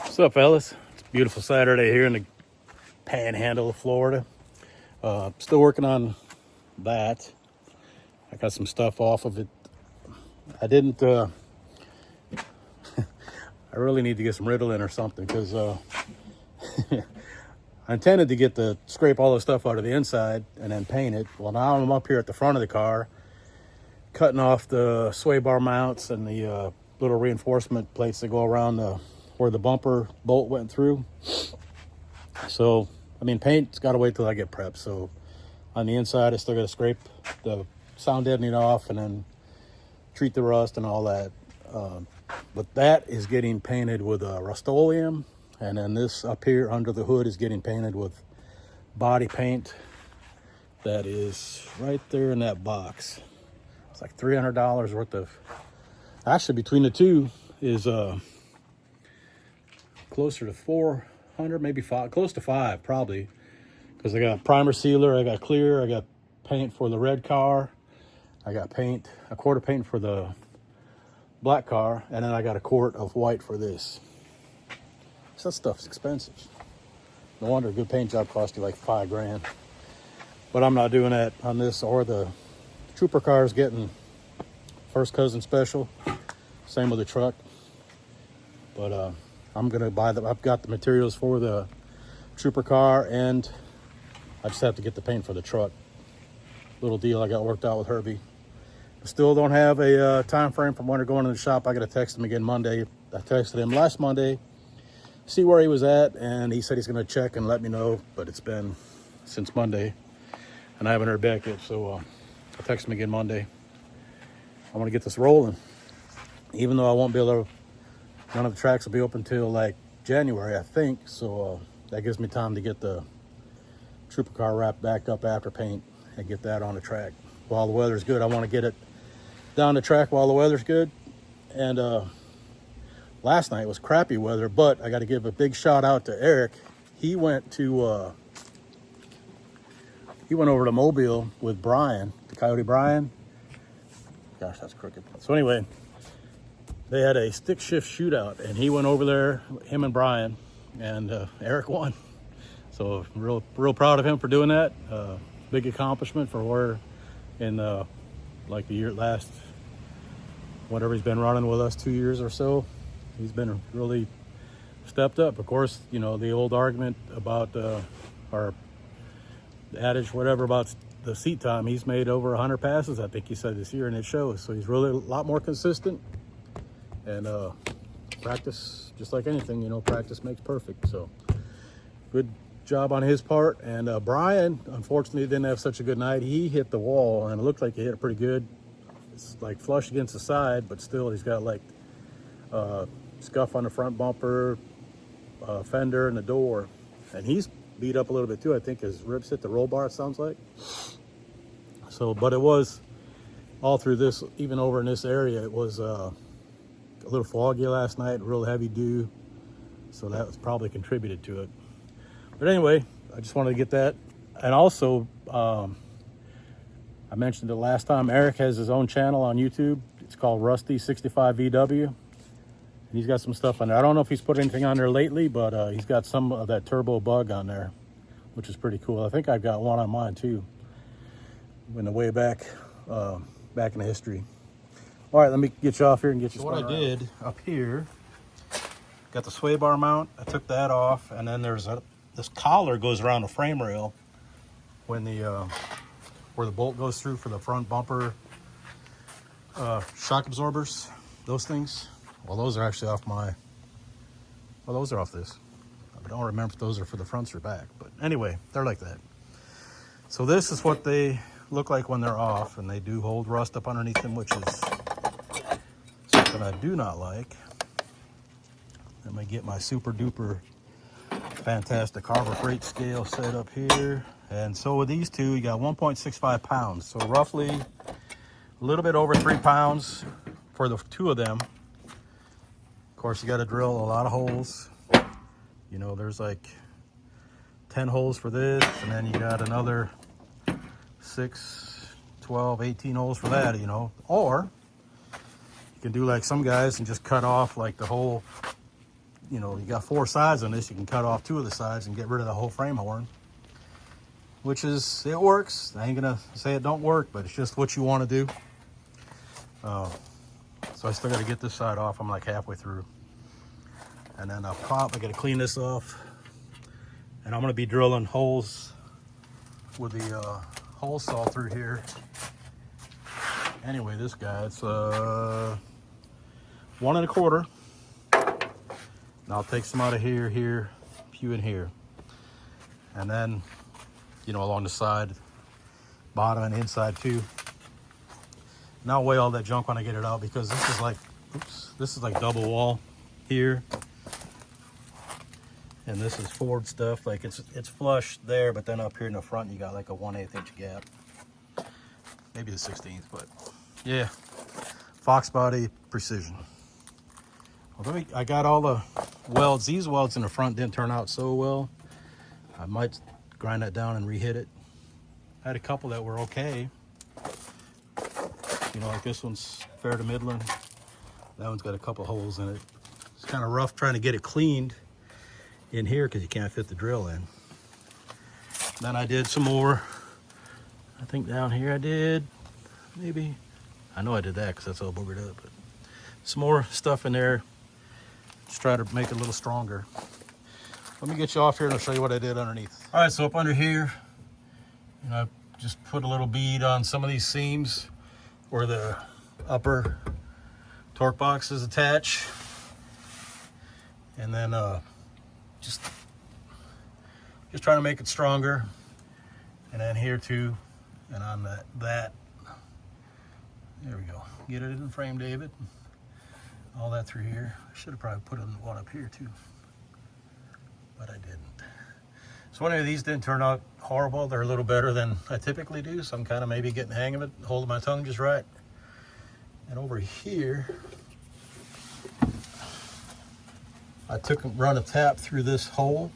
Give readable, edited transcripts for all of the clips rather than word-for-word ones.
What's up, fellas? It's a beautiful Saturday here in the panhandle of Florida. Still working on that. I got some stuff off of it. I didn't, I really need to get some Ritalin or something because I intended to scrape all the stuff out of the inside and then paint it. Well, now I'm up here at the front of the car, cutting off the sway bar mounts and the little reinforcement plates that go around where the bumper bolt went through. So, I mean, paint's got to wait till I get prepped. So, on the inside, I still got to scrape the sound deadening off and then treat the rust and all that. But that is getting painted with Rust-Oleum. And then this up here under the hood is getting painted with body paint. That is right there in that box. It's like $300 worth of... Actually, between the two is closer to 400, maybe 5, close to 5 probably. Because I got primer sealer, I got clear, I got paint for the red car, I got paint, a quart of paint for the black car, and then I got a quart of white for this. So that stuff's expensive. No wonder a good paint job cost you like $5 grand. But I'm not doing that on this or the trooper car is getting first cousin special. Same with the truck. But I'm gonna buy I've got the materials for the trooper car, and I just have to get the paint for the truck. Little deal I got worked out with Herbie. I still don't have a time frame from when they're going to the shop. I gotta text him again Monday. I texted him last Monday, see where he was at, and he said he's gonna check and let me know, but it's been since Monday and I haven't heard back yet. So I'll text him again Monday. I want to get this rolling, even though I won't be able to. None of the tracks will be open till like January, I think. So that gives me time to get the trooper car wrapped back up after paint and get that on the track while the weather's good. I want to get it down the track while the weather's good. And last night was crappy weather, but I got to give a big shout out to Eric. He went over to Mobile with Brian, the Coyote Brian. Gosh, that's crooked. So anyway, they had a stick shift shootout, and he went over there, him and Brian, and Eric won. So real proud of him for doing that. Big accomplishment for where in like the year last, whatever he's been running with us, 2 years or so. He's been really stepped up. Of course, you know, the old argument about or the adage, whatever, about the seat time. He's made over 100 passes, I think he said, this year, and it shows. So he's really a lot more consistent. And practice, just like anything, you know, practice makes perfect. So good job on his part. And Brian, unfortunately, didn't have such a good night. He hit the wall, and it looked like he hit it pretty good. It's like flush against the side, but still he's got like scuff on the front bumper, fender, and the door. And he's beat up a little bit too. I think his ribs hit the roll bar, it sounds like. So, but it was all through this, even over in this area, it was a little foggy last night, real heavy dew. So that was probably contributed to it. But anyway, I just wanted to get that. And also, I mentioned it last time, Eric has his own channel on YouTube. It's called Rusty65VW. And he's got some stuff on there. I don't know if he's put anything on there lately, but he's got some of that turbo bug on there, which is pretty cool. I think I've got one on mine too, in the way back in the history. All right, let me get you off here and get you started. What I did up here, got the sway bar mount. I took that off, and then there's this collar goes around the frame rail when where the bolt goes through for the front bumper shock absorbers, those things. Well, those are actually off my, well, those are off this. I don't remember if those are for the fronts or back, but anyway, they're like that. So this is what they look like when they're off, and they do hold rust up underneath them, which is something I do not like. Let me get my super duper fantastic Harbor Freight scale set up here. And so with these two, you got 1.65 pounds. So roughly a little bit over 3 pounds for the two of them. Of course, you got to drill a lot of holes. You know, there's like 10 holes for this, and then you got another 6, 12, 18 holes for that, you know. Or you can do like some guys and just cut off like the whole you know, you got 4 sides on this. You can cut off 2 of the sides and get rid of the whole frame horn, which is, it works. I ain't gonna say it don't work, but it's just what you want to do. So I still got to get this side off. I'm like halfway through, and then I got to clean this off, and I'm gonna be drilling holes with the hole saw through here. Anyway, this guy, it's 1 1/4. And I'll take some out of here, a few in here, and then, you know, along the side, bottom and inside too. And I'll weigh all that junk when I get it out, because this is like, oops, this is like double wall here, and this is forward stuff. Like it's flush there, but then up here in the front you got like a 1/8 inch gap, maybe the 16th, but yeah, Fox body precision. Well, I got all the welds. These welds in the front didn't turn out so well. I might grind that down and re-hit it. I had a couple that were okay. You know, like this one's fair to middling. That one's got a couple holes in it. It's kind of rough trying to get it cleaned in here because you can't fit the drill in. Then I did some more. I think down here I did, maybe. I know I did that because that's all boogered up. But some more stuff in there. Just try to make it a little stronger. Let me get you off here and I'll show you what I did underneath. All right, so up under here, you know, I just put a little bead on some of these seams where the upper torque boxes attach, and then just trying to make it stronger. And then here too, and on that there we go. Get it in the frame, David. All that through here. I should have probably put one up here too, but I didn't. So anyway, these didn't turn out horrible. They're a little better than I typically do, so I'm kind of maybe getting the hang of it, holding my tongue just right. And over here, I run a tap through this hole,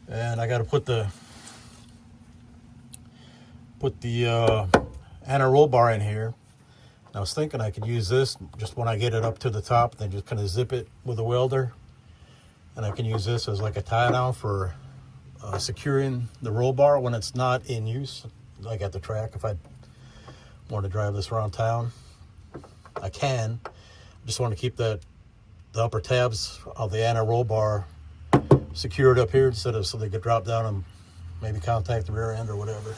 and I got to put the anti-roll bar in here. And I was thinking I could use this just when I get it up to the top, then just kind of zip it with a welder, and I can use this as like a tie down for securing the roll bar when it's not in use, like at the track. If I want to drive this around town, I can. I just want to keep the upper tabs of the anti-roll bar secured up here so they could drop down and maybe contact the rear end or whatever.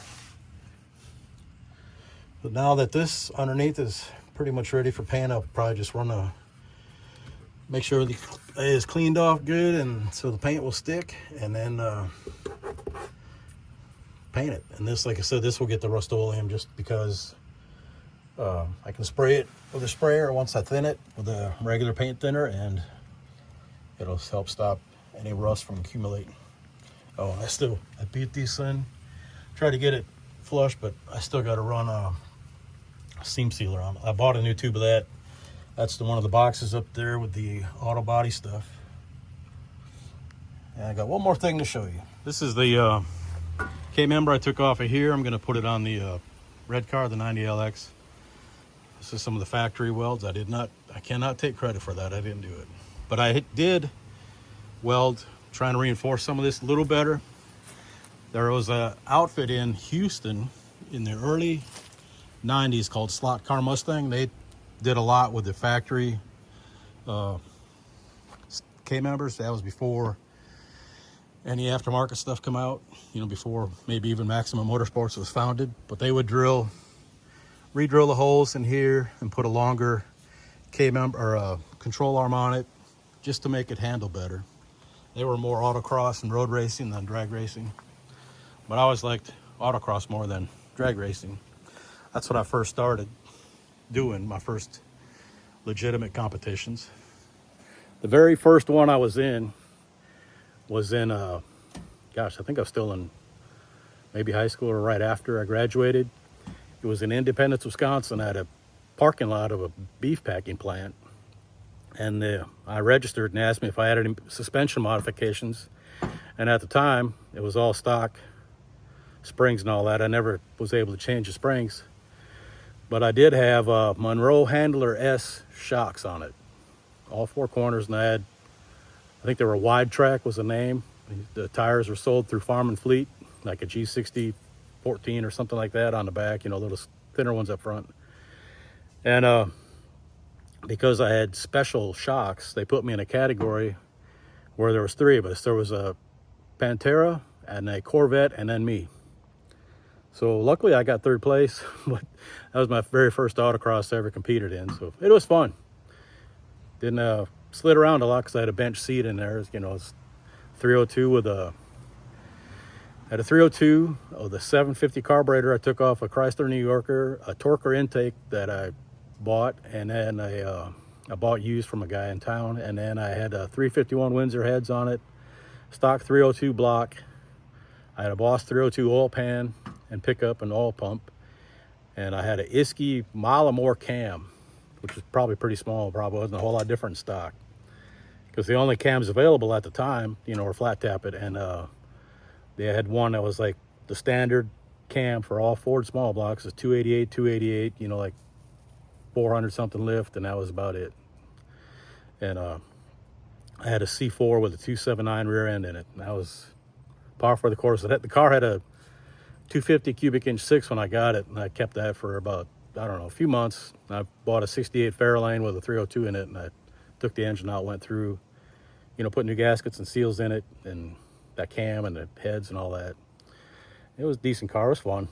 But now that this underneath is pretty much ready for paint, I'll probably just make sure it is cleaned off good, and so the paint will stick, and then paint it. And this, like I said, this will get the Rust-Oleum just because I can spray it with a sprayer once I thin it with a regular paint thinner, and it'll help stop any rust from accumulating. Oh, I beat these in, try to get it flush, but I still got to run a seam sealer on. I bought a new tube of that. That's one of the boxes up there with the auto body stuff. And I got one more thing to show you. This is the K-member I took off of here. I'm going to put it on the red car, the 90LX. This is some of the factory welds. I cannot take credit for that. I didn't do it. But I did weld, trying to reinforce some of this a little better. There was an outfit in Houston in the early 90s called Slot Car Mustang. They did a lot with the factory K-members. That was before any aftermarket stuff come out, you know, before maybe even Maximum Motorsports was founded. But they would re-drill the holes in here and put a longer K-member or control arm on it just to make it handle better. They were more autocross and road racing than drag racing, but I always liked autocross more than drag racing. That's what I first started doing, my first legitimate competitions. The very first one I was in gosh, I think I was still in maybe high school or right after I graduated. It was in Independence, Wisconsin, at a parking lot of a beef packing plant. And I registered and asked me if I had any suspension modifications. And at the time, it was all stock springs and all that. I never was able to change the springs. But I did have Monroe Handler S shocks on it, all 4 corners, and I had I think they were Wide Track was the name. The tires were sold through Farm and Fleet, like a G60 14 or something like that on the back, you know, little thinner ones up front. And because I had special shocks, they put me in a category where there was three of us. There was a Pantera and a Corvette and then me. So luckily I got third place, but that was my very first autocross I ever competed in. So it was fun. Didn't slid around a lot because I had a bench seat in there. You know, it's 302 with had a 302 with a 750 carburetor I took off a Chrysler New Yorker, a Torker intake that I bought, and then I bought used from a guy in town, and then I had a 351 Windsor heads on it, stock 302 block. I had a Boss 302 oil pan and pickup and oil pump, and I had a Isky Malamore cam, which was probably pretty small, probably wasn't a whole lot different in stock, because the only cams available at the time, you know, were flat tappet, and they had one that was like the standard cam for all Ford small blocks, is 288, you know, like 400 something lift, and that was about it. And I had a C4 with a 279 rear end in it, and that was par for the course. The car had a 250 cubic inch 6 when I got it, and I kept that for about, I don't know, a few months. I bought a 68 Fairlane with a 302 in it, and I took the engine out, went through, you know, put new gaskets and seals in it, and that cam and the heads and all that. It was a decent car. It was fun.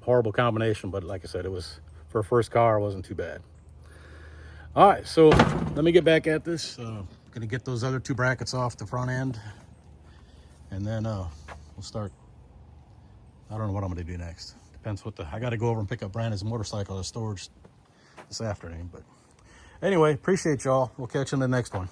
Horrible combination, but like I said, it was, for a first car, it wasn't too bad. All right, so let me get back at this. Gonna get those other two brackets off the front end, and then we'll start. I don't know what I'm gonna do next. Depends what I gotta go over and pick up Brandon's motorcycle at storage this afternoon. But anyway, appreciate y'all. We'll catch you in the next one.